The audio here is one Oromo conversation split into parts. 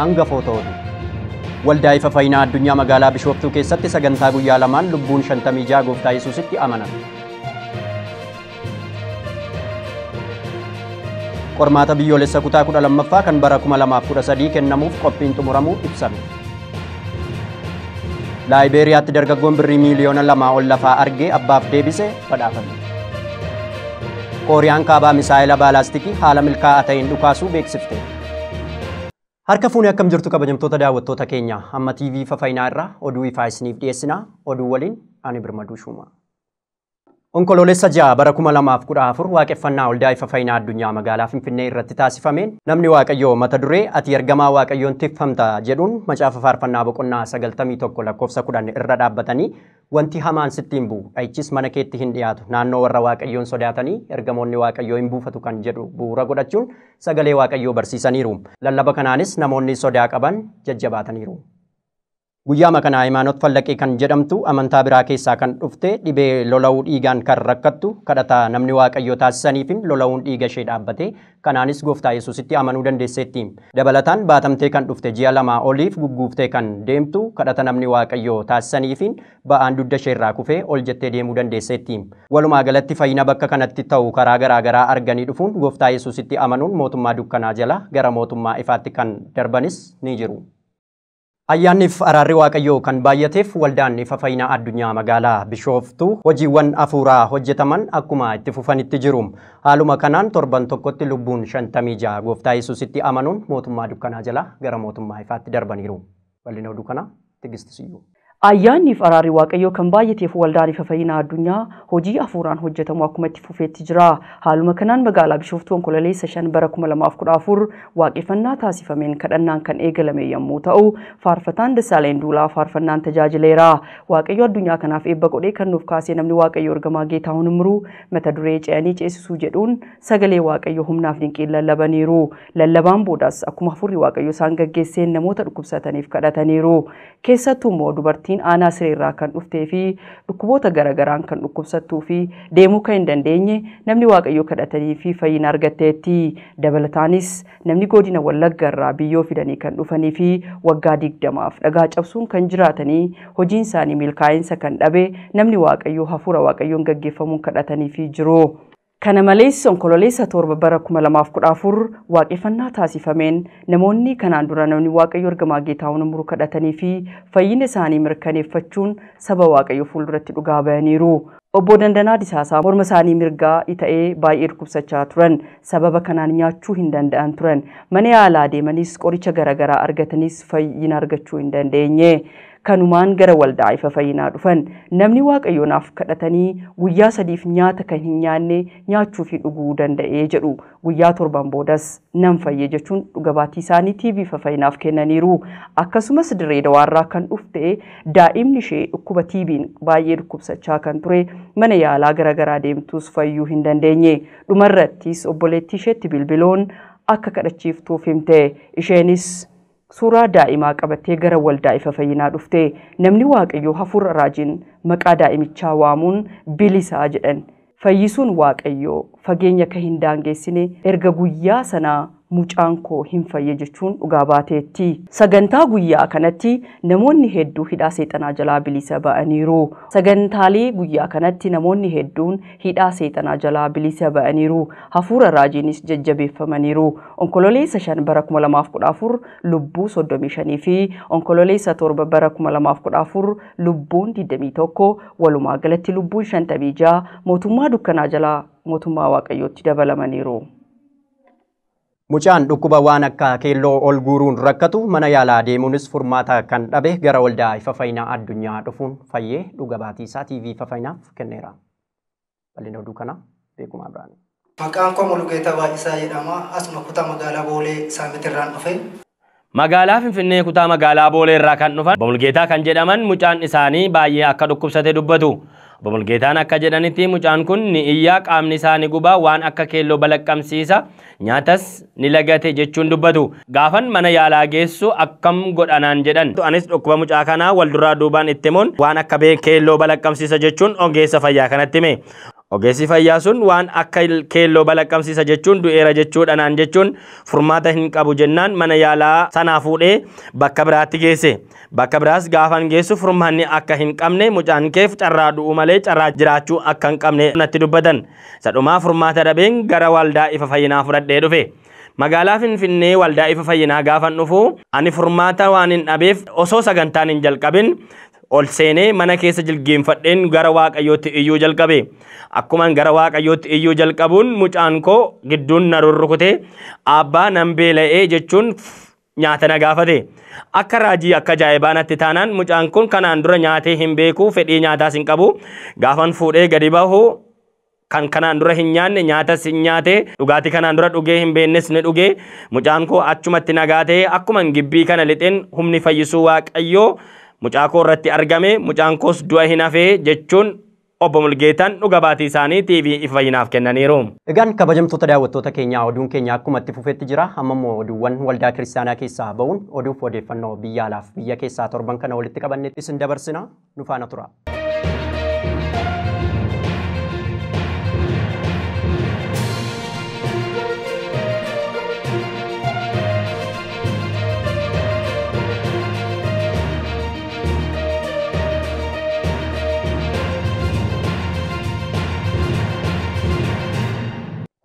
hangafoota oduu. Waldaa Ifaa Fayyinaa addunyaa magaalaa Bishooftuu keessatti sagantaa guyyaa lamaan lubbuun 56 Gooftaa Yesuusitti amanan. Qormaata biyyoolessa kutaa 12ffaa kan bara 2013 kennamuuf qophiin xumuramuu ibsame. Laayiberiyaatti dargaggoon birrii miliyoona 2 ol lafaa argee abbaaf deebise badhaafame. Kooriyaan kaabaa misaa'ila baalaastikii haala milkaa'aa ta'een dhukaasuu beeksifte. Harka fuunee akkam jirtu kabajamtoota daawwattoota keenya amma TV Ifaa Fayyinaa irraa oduu ifaa isiniif dhiyeessina. Oduu waliin ani Birmaduu Shumaa. Onkoloolessa 6 bara 2014 waaqeffannaa waldaa Ifaa Fayyinaa addunyaa magaalaa Finfinnee irratti taasifameen namni Waaqayyoo mata duree ati ergamaa Waaqayyoon tifamta jedhuun macaafa faarfannaa boqonnaa 91 lakkoofsa 10 irra dhaabbatanii wanti hamaan sittiin bu'u dha'ichis mana keetti hin dhiyaatu naannoo warra Waaqayyoon sodaatanii ergamoonni Waaqayyoo hin buufatu kan jedhu bu'uura godhachuun sagalee Waaqayyoo barsiisaniiru. Lallaba kanaanis namoonni sodaa qaban jajjabaataniiru. Guyyaa kana Hayimaanoot Fallaqee kan jedhamtu amantaa biraa keessaa kan dhufte dhibee lola'uu dhiigaan kan rakkattu kadhata namni Waaqayyoo taasisaniifin lola'uun dhiiga ishee dhaabbate kanaanis Gooftaa Yesuusitti amanuu dandeesseetti. Dabalataan baatamtee kan dhufte ji'a 2 oliif gugguuftee kan deemtu kadhata namni Waaqayyoo taasisaniifin ba'aan dugda ishee irraa kufee ol jettee deemuu dandeesseetti. Walumaa galatti fayyina bakka kanatti ta'u karaa garaa arganii dhufuun Gooftaa Yesuusitti amanuun mootummaa dukkanaa jala gara mootummaa ifaatti kan darbanis ni jiru. Ayyaanniif araarri Waaqayyoo kan baay'ateef waldaan Ifaa Fayyinaa addunyaa magaalaa Bishooftuu hojiiwwan afuuraa hojjetaman akkuma itti fufanitti jiru. Haaluma kanaan torban tokkotti lubbuun 56 Gooftaa Yesuusitti amanuun mootummaa dukkanaa jala gara mootummaa ifaatti darbaniiru. Bal'ina oduu kanaa Tigistisiyyuu. Ayyaanniif araarri Waaqayyoo kan baay'ateef waldaan Ifaa Fayyinaa addunyaa hojii afuuraan hojjetamu akkuma itti fufeetti jira. Haaluma kanaan magaalaa Bishooftuu onkololeessa 5 bara 2014 waaqeffannaa taasifameen kadhannaan kan eegalame yommuu ta'u, faarfataan Dasaaleen Duulaa faarfannaan tajaajileera. Waaqayyoo addunyaa kanaaf eebba godhee kan nuuf kaasee namni Waaqayyoo ergamaa Geetahuun Imruu mata duree ce'anii ceesisuu jedhuun sagalee Waaqayyoo humnaaf dinqiin lallabaniiru. Lallabaan boodas akkuma hafuurri Waaqayyoo isaan gaggeesseen namoota dhukkubsataniif kadhataniiru. Keessattuu immoo dubartiin aanaa sireerraa kan dhuftee fi dhukkuboota garagaraan kan dhukkubsattuu fi deemuu kan hin dandeenye namni Waaqayyoo kadhatanii fi fayyina argatteetti. Dabalataanis namni godina Wallaggaarraa biyyoo fidanii kan dhufanii fi waggaa 20f dhagaa cabsuun kan jiraatanii hojiin isaanii milkaa'insa kan dhabe namni Waaqayyoo hafuura Waaqayyoon gaggeeffamuun kadhatanii fi jiru. Kana malees onkololeessa 7 bara 2014 waaqeffannaa taasifameen namoonni kanaan dura namni Waaqayyoo ergamaa Geetahuun Imruu kadhatanii fi fayyina isaanii mirkaneeffachuun saba Waaqayyoo fuulduratti dhugaa bayaniiru. Obbo Dandanaa Disaasaa morma isaanii mirgaa ta'ee baay'ee dhukkubsachaa turan. Sababa kanaan nyaachuu hin danda'an turan. Mana yaalaa deemanis qoricha garaagaraa argatanis fayyina argachuu hin dandeenye. Kanumaan gara waldaa Ifaa Fayyinaa dhufan namni Waaqayyoonaaf kadhatanii guyyaa 3f nyaata kan hin nyaanne nyaachuu fi dhuguu danda'ee jedhu guyyaa 7 boodas nan fayyee jechuun dhugabaatii isaanii TV Ifaa Fayyinaaf kennaniiru. Akkasumas Dirree Dawaarraa kan dhufte daa'imni ishee dhukkuba TB'n baay'ee dhukkubsachaa kan ture mana yaalaa garaagaraa deemtus fayyuu hin dandeenye. Dhumarrattis obboleettii isheetti bilbiloon akka kadhachiiftuuf himte. Isheenis suuraa daa'imaa qabattee gara waldaa Ifaa Fayyinaa dhufte. Namni Waaqayyoo hafuura raajiin maqaa daa'imichaa waamuun bilisaa jedhan. Fayyisuun Waaqayyoo fageenya kan hin daangeessine erga guyyaa sanaa mucaan koo hin fayye jechuun dhugaa baateetti. Sagantaa guyyaa kanatti namoonni hedduu hidhaa seexanaa jalaa bilisa ba'aniiru. Sagantaalee guyyaa kanatti namoonni hedduun hidhaa seexanaa jalaa bilisa ba'aniiru. Hafuura raajiinis jajjabeeffamaniiru. Onkololeessa 5 bara 2014 lubbuu 35 fi onkololeessa 7 bara 2014 lubbuun 21 walumaa galatti lubbuun 56 mootummaa dukkanaa jalaa mootummaa Waaqayyootti dabalamaniiru. Mucaan dhukkuba waan akka keelloo ol guuruun rakkatu mana yaalaa deemuunis furmaata kan dhabe gara waldaa Ifaa Fayyinaa addunyaa dhufuun fayyee dhugabaatii isaa TV Ifaa Fayyinaaf kenneera. Bal'ina oduu kanaa beekumaa biraan. Maqaan koo Mulugeetaa Baay'isaa jedhama. Asuma kutaa magaalaa Boolee Saambitirraan dhufe. Magaalaa Finfinnee kutaa magaalaa Boolee irraa kan dhufan Mulugeetaa kan jedhaman mucaan isaanii baay'ee akka dhukkubsate dubbatu. Mulugeetaan akka jedhanitti mucaan kun ni iyyaa qaamni isaa ni gubaa waan akka keelloo balaqqamsiisa nyaatas ni lagate jechuun dubbatu. Gaafan mana yaalaa geessu akkam godhanaan jedhan. Anis dhukkuba mucaa kanaa wal duraa duubaan itti himuun waan akka keelloo balaqqamsiisa jechuun ogeessa fayyaa kanatti hime. Ogeessi fayyaa sun waan akka keelloo balaqqamsiisa jechuun du'eera jechuudha naan jechuun furmaata hin qabu jennaan mana yaalaa sanaa fuudhee bakka biraatti geesse. Bakka biraas gaafan geessu furmaanni akka hin qabne mucaan keef carraa du'u malee carraa jiraachuu akka hin qabne natti dubbatan. Sadhumaa furmaata dhabeen gara waldaa ifa fayyinaa fudhadhee dhufe. Magaalaa Finfinnee waldaa ifa fayyinaa gaafan dhufu ani furmaata waan hin dhabeef osoo sagantaan hin jalqabin ol seenee mana keessa jilgeenfadheen gara Waaqayyootti iyyuu jalqabe. Akkuman gara Waaqayyootti iyyuu jalqabuun mucaan koo gidduun na rurrukute abbaa nan beela'ee jechuun nyaata na gaafate. Akka raajii akka ajaa'ibaa natti taanaan mucaan kun kanaan dura nyaatee hin beeku fedhii nyaataas hin qabu. Gaafan fuudhee gadi bahu kan kanaan dura hin nyaanne nyaatas hin nyaate dhugaatii kanaan dura dhugee hin beeknes ni dhuge. Mucaan koo achumatti nagaatee akkuman gibbii kana lixeen humni fayyisuu Waaqayyoo mucaa koo irratti argame. Mucaan koos du'a hin hafee jechuun obbo Mulgeetaan dhuga baatii isaanii TV ifa fayyinaaf kennaniiru. Egaan kabajamtoota daawwattoota keenyaa oduun keenya akkuma itti fufeetti jira. Amma immoo oduuwwan waldaa kiristaanaa keessaa ba'uun oduuf odeeffannoo biyya alaaf biyya keessaa torban kana walitti qabannee isin dabarsina. Nu faana tura.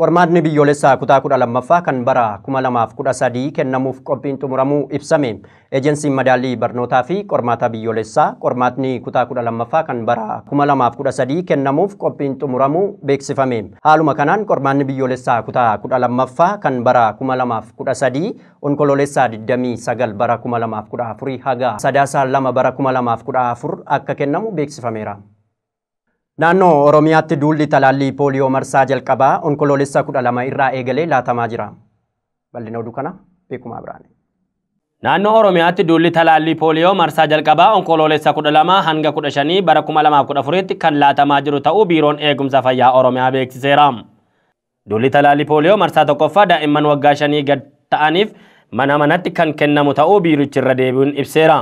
Qormaatni biyyoolessaa kutaa 12ffaa kan bara 2013 kennamuuf qophiin xumuramuu ibsame. Ejensiin madaallii barnootaa fi qormaata biyyoolessaa qormaatni kutaa 12ffaa kan bara 2013 kennamuuf qophiin xumuramuu beeksifame. Haaluma kanaan qormaanni biyyoolessaa kutaa 12ffaa kan bara 2013 onkoloolessaa 29 bara 2014 haga sadaasaa 2 bara 2014 akka kennamu beeksifameera. Naannoo Oromiyaatti duulli talaallii pooliyoo marsaa jalqabaa onkoloolessa 12 irraa eegalee laatamaa jira. Bal'ina oduu kana beekumaa biraane. Naannoo Oromiyaatti duulli talaallii pooliyoo marsaa jalqabaa onkoloolessa 12 hanga 15 bara 2014tti kan laatamaa jiru ta'uu biiroon eegumsa fayyaa Oromiyaa beeksiseera. Duulli talaallii pooliyoo marsaa tokkoffaa daa'imman waggaa 5 gad ta'aniif mana manatti kan kennamu ta'uu biirichi irra deebi'uun ibseera.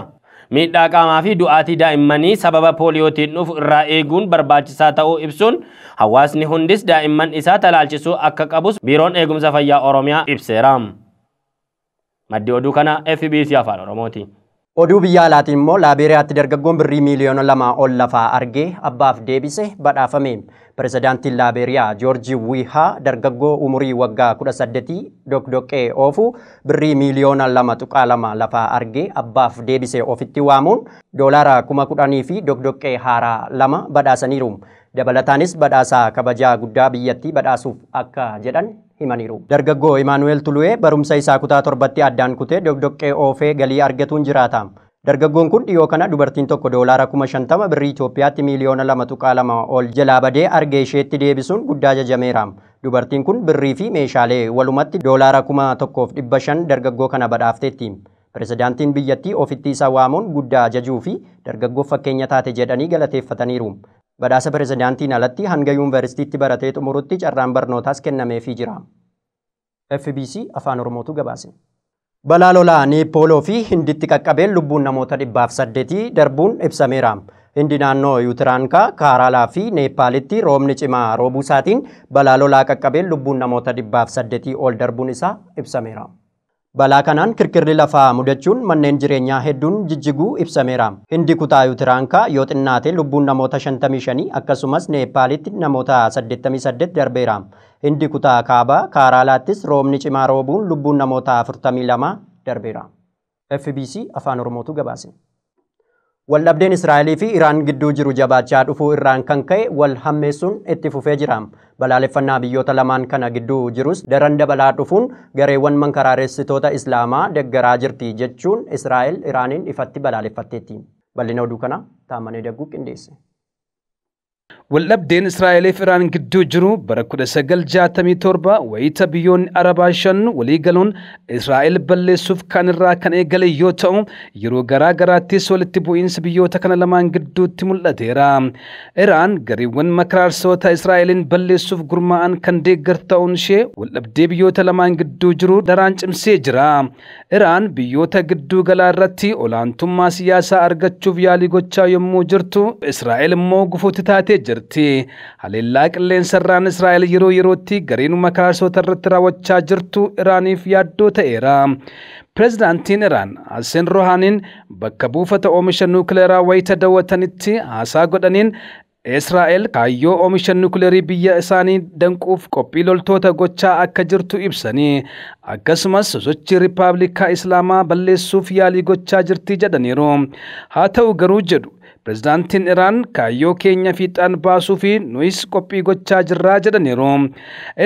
Miidhaa qaamaa fi du'aatii daa'immanii sababa pooliyootiin dhufu irraa eeguun barbaachisaa ta'uu ibsuun hawaasni hundis daa'imman isaa talaalchisuu akka qabus biiroon eegumsa fayyaa Oromiyaa ibseera. Maddi oduu kana FBC Afaan Oromooti. Oduu biyya alaatiin immoo Laabeeriyaatti dargaggoon birrii miliyoona 2 ol lafaa argee abbaaf deebise badhaafame. Pirezidaantiin Laabeeriyaa Joorji Wiihaa dargaggoo umurii waggaa 18 dokdoqqee oofu birrii miliyoona 2.2 lafaa argee abbaaf deebise ofitti waamuun doolaara 10,000 fi dokdoqqee haaraa 2 badhaasaniiru. Dabalataanis badhaasaa kabajaa guddaa biyyattii badhaasuuf akka jedhan himaniiru. Dargaggoo Imaanuweel Tuluwee barumsa isaa kutaa 7tti addaan kutee dokdoqqee oofee galii argatuun jiraata. Dargaggoon kun dhiyoo kana dubartiin tokko doolaara 50,000 birrii Itoophiyaatti miliyoona 2.2 ol jalaa badee argee isheetti deebisuun guddaa jajameera. Dubartiin kun birrii fi meeshaalee walumatti doolaara 1,500 dargaggoo kana badhaafteetti. Pirezidaantiin biyyattii ofitti isa waamuun guddaa jajuu fi dargaggoo fakkeenya taate jedhanii galateeffataniiru. Badhaasa pirezidaantiin alatti hanga yuunivarsiitiitti baratee xumurutti carraan barnootaas kennameefii jira. FBC Afaan Oromootu gabaase. Balaa lolaa Neepooloo fi Hinditti qaqqabeen lubbuun namoota 800 darbuun ibsameera. Hindi naannoo Yuutiraankaa, Kaaraalaa fi Neepaalitti roobni cimaa roobuu isaatiin balaa lolaa qaqqabeen lubbuun namoota 800 ol darbuun isaa ibsameera. Balaa kanaan kirkirri lafaa mudachuun manneen jireenyaa hedduun jijjiguu ibsameera. Hindi kutaa Yuutiraankaa yoo xinnaate lubbuun namoota 55 akkasumas Neepaalitti namoota 88 darbeera. Hindi kutaa kaabaa Kaaraalaattis roobni cimaa roobuun lubbuun namoota 42 darbeera. FBC Afaan Oromootu gabaase. Waldhabdeen Israa'elii fi Iraan gidduu jiru jabaachaa dhufuu irraan kan ka'e wal hammeessuun itti fufee jira. Balaaleffannaa biyyoota lamaan kana gidduu jirus daran dabalaa dhufuun gareewwan mankaraareessitoota Islaamaa deeggaraa jirti jechuun Israa'el Iraaniin ifatti balaaleffatteetti. Bal'ina oduu kana Taammanee Dagguu qindeesse. Waldhabdeen Israa'elii fi Iraan gidduu jiru bara 1967 wayita biyyoonni Arabaa 5 walii galuun Israa'el balleessuuf kan irraa kan eegale yoo ta'u yeroo garaa garaattis walitti bu'iinsi biyyoota kana lamaan gidduutti mul'ateera. Iraan gareewwan makaraarsitoota Israa'eliin balleessuuf gurmaa'an kan deeggartu ta'uun ishee waldhabdee biyyoota lamaan gidduu jiru daraan cimsee jira. Iraan biyyoota gidduu galaa irratti olaantummaa siyaasaa argachuuf yaalii gochaa yommuu jirtu Israa'el immoo gufuutti taatee jirti. jirti. Haleellaa qilleensarraan Israa'el yeroo yerootti gareen makaarsota irratti raawwachaa jirtu Iraaniif yaaddoo ta'eera. Pireezidaantiin Iraan Hassan Rouhaniin bakka buufata oomisha nuukileeraa wayita daawwatanitti haasaa godhaniin Israa'el kaayyoo oomisha nuukileerii biyya isaanii danquuf qophii loltoota gochaa akka jirtu ibsanii akkasumas sosochii Riippaabilikaa Islaamaa balleessuuf yaalii gochaa jirti jedhaniiru. Haa ta'u garuu jedhu Pireezidaantiin Iraan kaayyoo keenya fiixaan baasuu fi nuyis qophii gochaa jirraa jedhaniiru.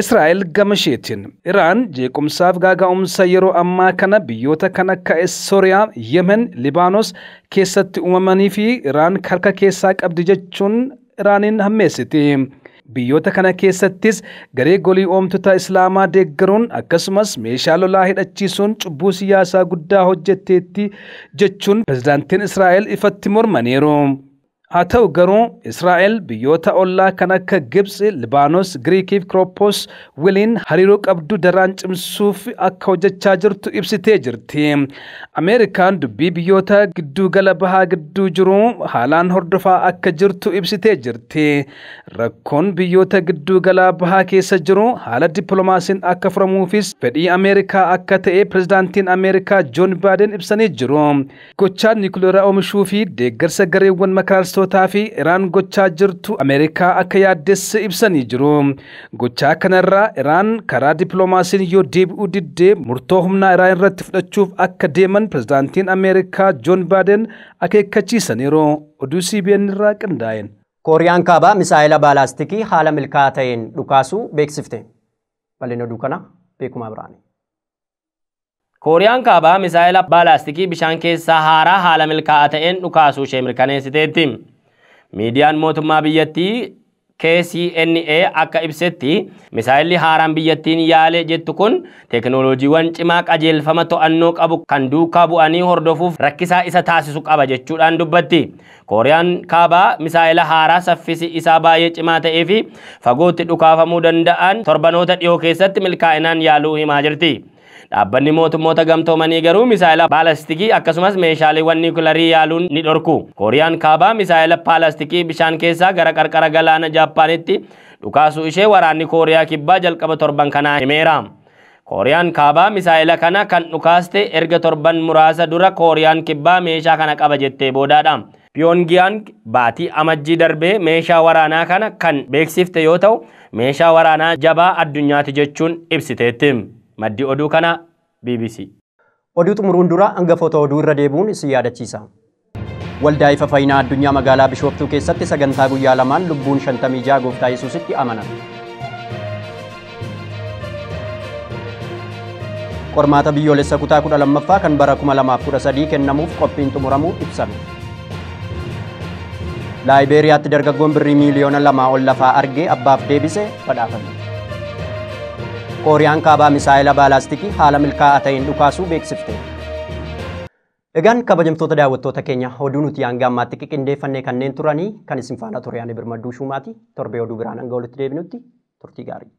Israa'el gama isheetiin Iraan jeequmsaaf gaaga'umsa yeroo ammaa kana biyyoota kan akka Sooriyaa, Yemen, Libaanos keessatti uumamanii fi Iraan harka keessaa qabdi jechuun Iraaniin hammeessiti. Biyyoota kana keessattis garee golii oomtota Islaamaa deeggaruun akkasumas meeshaa lolaa hidhachiisuun cubbuu siyaasaa guddaa hojjetteetti jechuun pireezidaantiin Israa'el ifatti mormaniiru. Haa ta'u garuu Israa'el biyyoota ollaa kan akka Gibsi, Libaanos, Giriikii fi Kiroopos waliin hariiroo qabdu daraan cimsuuf akka hojjechaa jirtu ibsitee jirti. Ameerikaan dubbii biyyoota gidduu gala bahaa gidduu jiru haalaan hordofaa akka jirtu ibsitee jirti. Rakkoon biyyoota gidduu gala bahaa keessa jiru haala dippiloomaasiin akka furamuufis fedhii Ameerikaa akka ta'e pireezidaantiin Ameerikaa Joon Baaden ibsanii jiru. Gochaan niikuleeraa oomishuu fi deeggarsa gareewwan makaarsota fi Iraan gochaa jirtu Ameerikaa akka yaaddesse ibsanii jiru. Gochaa kanarraa Iraan karaa dippiloomaasiin yoo deebi'uu diddee murtoo humnaa Iraan irratti fudhachuuf akka deeman pireezidaantiin Ameerikaa Joon Baaden akeekkachiisaniiru. Oduu CBN irraa qindaa'een. Kooriyaan kaabaa misaa'ila baalaastikii haala milkaa'aa ta'een dhukaasuu beeksifte. Bal'ina oduu kana beekumaa biraani. Kooriyaan kaabaa misaa'ila baalaastikii bishaan keessaa haaraa haala milkaa'aa ta'een dhukaasuu ishee mirkaneessiteetti. Miidiyaan mootummaa biyyattii KCNA akka ibsetti misaa'illi haaraan biyyattiin yaale jettu kun teekinooloojiiwwan cimaa qajeelfama to'annoo qabu kan duukaa bu'anii hordofuuf rakkisaa isa taasisu qaba jechuudhaan dubbatti. Kooriyaan kaabaa misaa'ila haaraa saffisi isaa baay'ee cimaa ta'ee fi fagootti dhukaafamuu danda'an torbanoota dhiyoo keessatti milkaa'inaan yaaluu himaa jirti. Dhaabbanni mootummoota gamtoomanii garuu misaa'ila baalaastikii akkasumas meeshaaleewwan niikuleerii yaaluun ni dhorku. Kooriyaan kaabaa misaa'ila baalaastikii bishaan keessaa gara qarqara galaana Jaappaanitti dhukaasuu ishee waraanni Kooriyaa kibbaa jalqaba torban kanaa himeera. Kooriyaan kaabaa misaa'ila kana kan dhukaaste erga torban muraasa dura Kooriyaan kibbaa meeshaa kana qaba jettee boodaadha. Pyongyang baatii amajjii darbee meeshaa waraanaa kana kan beeksifte yoo ta'u meeshaa waraanaa jabaa addunyaati jechuun ibsiteetti. Maddi oduu kana BBC. Oduu xumuruun dura hangafoota oduu irra deebuun isin yaadachiisa. Waldaa Ifaa Fayyinaa Addunyaa magaalaa Bishooftuu keessatti sagantaa guyyaa lamaan lubbuun 56 Gooftaa Yesuusitti amanan. Qormaata biyyoolessa kutaa 12ffaa kan bara 2013 kennamuuf qophiin xumuramuu ibsame. Laayibeeriyaatti dargaggoon birrii miliyoona 2 ol lafaa argee abbaaf deebise badhaafame. Kooriyaan kaabaa misaa'ila baalaastikii haala milkaa'aa ta'een dhukaasuu beeksifte. Egaan kabajamtoota daawwattoota keenya oduu nuti hanga ammaatti qindeeffannee kanneen turanii kan isin faana ture ani Birmaduu Shumaati. Torbee oduu biraan hanga walitti deebinutti turtii gaarii.